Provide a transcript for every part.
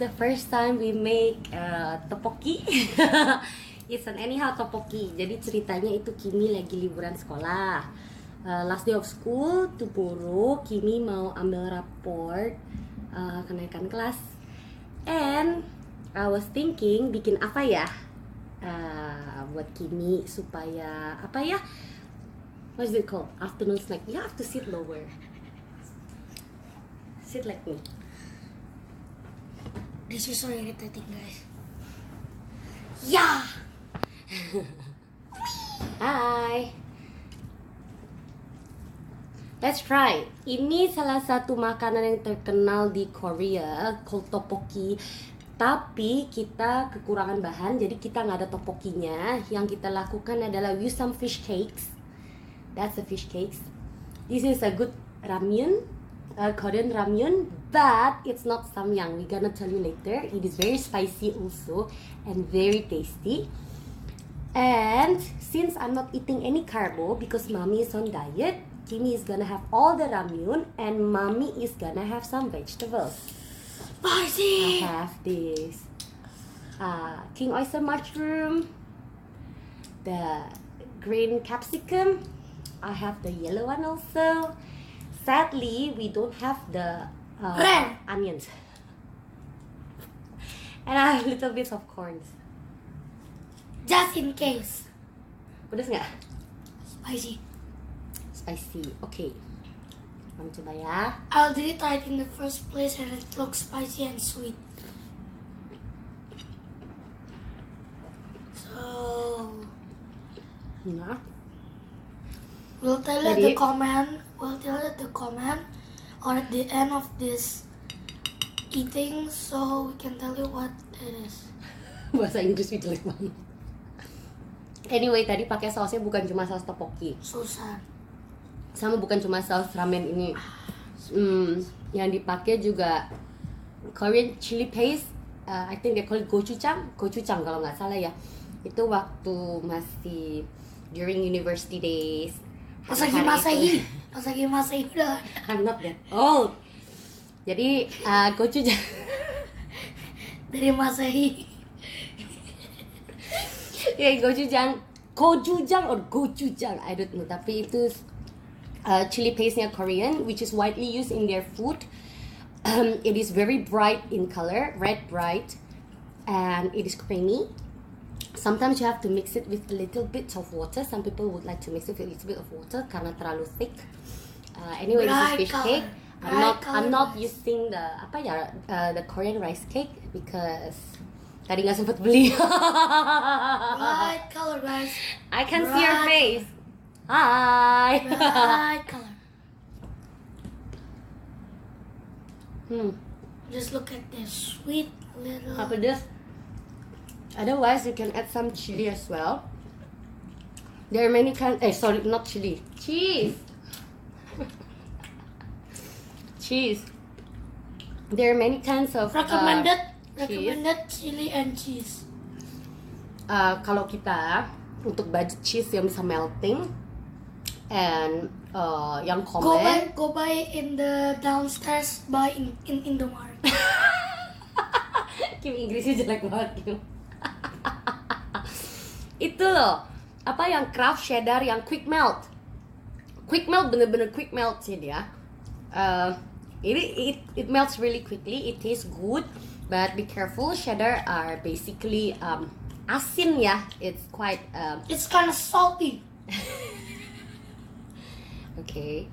the first time we make tteokbokki. It's an anyhow tteokbokki. Jadi ceritanya itu Kimi lagi liburan sekolah. Last day of school, tomorrow Kimi mau ambil raport kenaikan kelas. And I was thinking bikin apa ya buat Kimi supaya apa ya? What's it called? Afternoon snack. You have to sit lower. Sit like me. This is so irritating, guys. Yeah. Hai. Let's try. Ini salah satu makanan yang terkenal di Korea, called tteokbokki. Tapi kita kekurangan bahan, jadi kita nggak ada tteokbokkinya. Yang kita lakukan adalah use some fish cakes. That's the fish cakes. This is a good ramyun, Korean ramyun, but it's not samyang. We're gonna tell you later. It is very spicy also and very tasty. And since I'm not eating any carbo because mommy is on diet, Kimi is gonna have all the ramyun and mommy is gonna have some vegetables. Spicy! I have this king oyster mushroom, the green capsicum. I have the yellow one also. Sadly, we don't have the Red. onions. And I have little bits of corns. Just in case. Pedas nggak? Spicy. Spicy. Okay. Kamu coba ya. I already tried in the first place and it looks spicy and sweet. So, Nah. we'll tell you Ready? the comment. We'll tell you the comment or at the end of this eating, so we can tell you what it is. Bahasa Inggris jelek banget. Anyway, tadi pakai sausnya bukan cuma saus tteokbokki. Susah. Sama bukan cuma saus ramen ini. Yang dipakai juga Korean chili paste. I think they call it gochujang. Gochujang kalau nggak salah ya. Itu waktu masih during university days. Masagi udah. I'm not that old. Jadi gochujang. Dari Masehi. Ya gochujang or gochujang, I don't know. Tapi itu chili paste-nya Korean, which is widely used in their food. It is very bright in color, red bright, and it is creamy. Sometimes you have to mix it with a little bit of water. Some people would like to mix it with a little bit of water karena terlalu thick. Anyway, this is fish cake. I'm not using the the Korean rice cake because tadi nggak sempet beli. Bright color, guys. I can see your face. Hi. Bright color. Just look at this sweet little. Apa this? Otherwise, you can add some chili as well. There are many kinds. Sorry, not chili. Cheese. Cheese. There are many kinds of Recommended cheese. chili and cheese. Kalau kita untuk budget cheese yang bisa melting and yang common. Go buy in the downstairs buy in Indomaret. Kim Inggrisnya jelek banget Kim. Itu loh, apa yang craft cheddar yang quick melt. Quick melt bener-bener quick melt sih dia. It melts really quickly. It tastes good, but be careful. Cheddar are basically asin ya. It's quite It's kind of salty. Okay.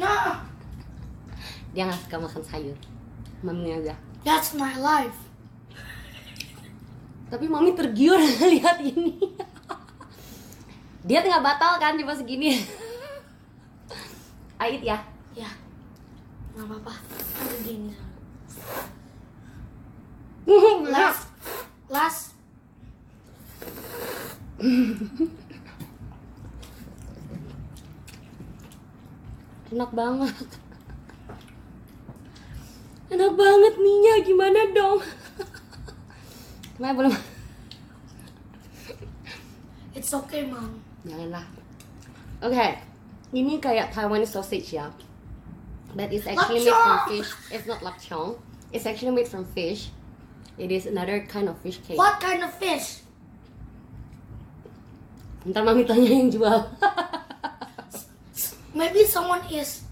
No, Dia nggak suka makan sayur. Mami aja. that's my life. Tapi mami tergiur lihat ini. Dia tengah batal kan cuma segini. Ait ya. Ya, nggak apa-apa. Ada gini. Last. Enak banget. Enak banget minyak, gimana dong? Kenapa belum? It's okay, Mom. Janganlah. Oke, ini kayak Taiwanese sausage ya. But it's actually made from fish. It's not lapchong. It's actually made from fish. It is another kind of fish cake. What kind of fish? Ntar mami tanya yang jual. Maybe someone is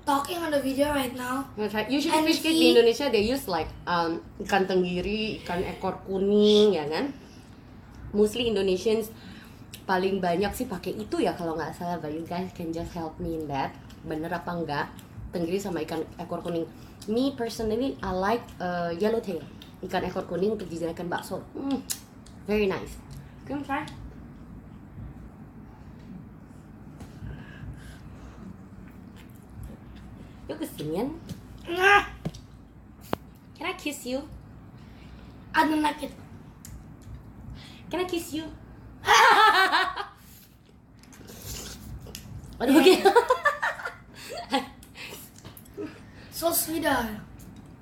talking on the video right now. That's right. Usually And fish cake he- di Indonesia they use like ikan tenggiri, ikan ekor kuning, ya kan? Mostly Indonesians paling banyak sih pakai itu ya kalau nggak salah. But you guys can just help me in that. Bener apa enggak? Tenggiri sama ikan ekor kuning. Me personally, I like yellowtail. Ikan ekor kuning untuk dijadikan bakso. Very nice. Can you try? Yuk kesinian. Nah, Can I kiss you? I don't like it. Can I kiss you? Aduh, oke. So sweet ah.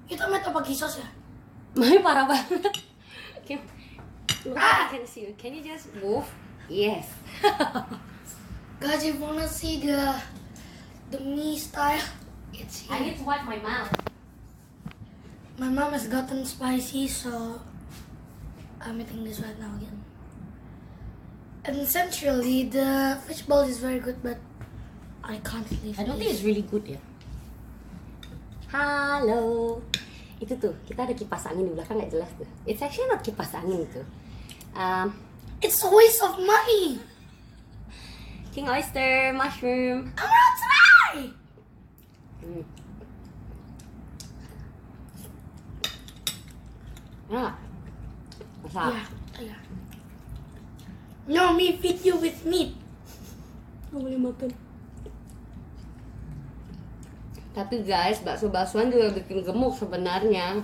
Kita met apa kisos ya? Mami parah banget. Can, look, I can see you. Can you just move? Yes. Guys, if you wanna see the me style, it's I here. need to wipe my mouth. My mom has gotten spicy, so I'm eating this right now again. And essentially, the fishbowl is very good, but I can't leave I don't think this. it's really good ya. Halo. Itu tuh, kita ada kipas angin di belakang nggak jelas tuh. It's actually not kipas angin tuh. It's a waste of money. King oyster, mushroom. I'm gonna try. Enak. Masak. Yeah. No, me feed you with meat. Nggak boleh makan. Tapi guys, bakso-baksoan juga bikin gemuk sebenarnya.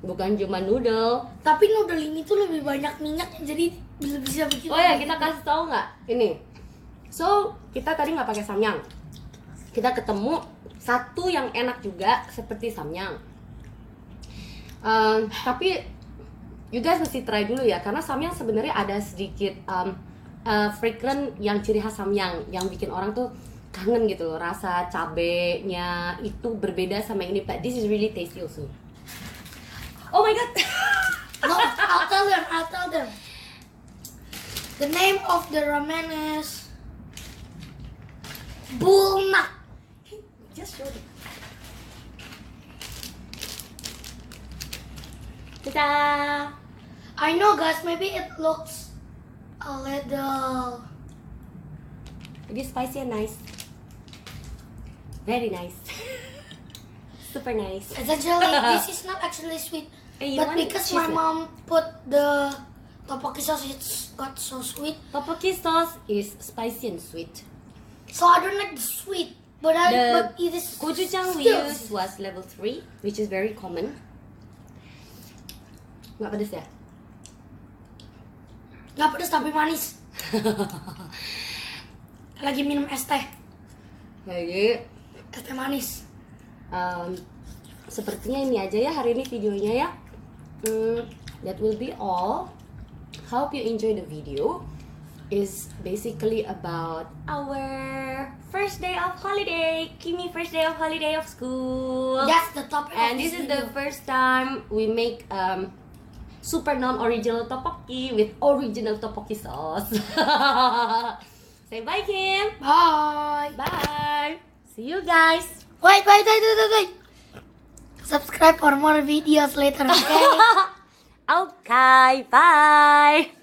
Bukan cuma noodle. Tapi noodle ini tuh lebih banyak minyaknya, jadi bisa bikin. Oh ya, kita kasih tahu nggak? Ini. So, kita tadi nggak pakai samyang. Kita ketemu satu yang enak juga seperti samyang. Tapi you guys mesti try dulu ya, karena samyang sebenarnya ada sedikit fragrant yang ciri khas samyang yang bikin orang tuh kangen gitu loh, rasa cabenya itu berbeda sama ini, but this is really tasty also. Oh my god. No, I'll tell them. The name of the ramen is Bulnak. Just show them. Ta-da! I know, guys. Maybe it looks a little. It is spicy and nice. Very nice. Super nice. Essentially, this is not actually sweet, Hey, you but want because cheese my not? mom put the tteokbokki sauce, it's got so sweet. Tteokbokki sauce is spicy and sweet. So I don't like the sweet, but but it is Gochujang we still used was level 3, which is very common. Nggak pedes ya? nggak pedas tapi manis. Lagi minum es teh manis. Sepertinya ini aja ya hari ini videonya ya. That will be all. Hope you enjoy the video. Is basically about our first day of holiday. Kimi first day of holiday of school. That's the topic. And of this is video. the first time we make super non-original tteokbokki with original tteokbokki sauce. Say bye, Kim. Bye. Bye. See you guys. Wait. Subscribe for more videos later, okay? Okay, bye.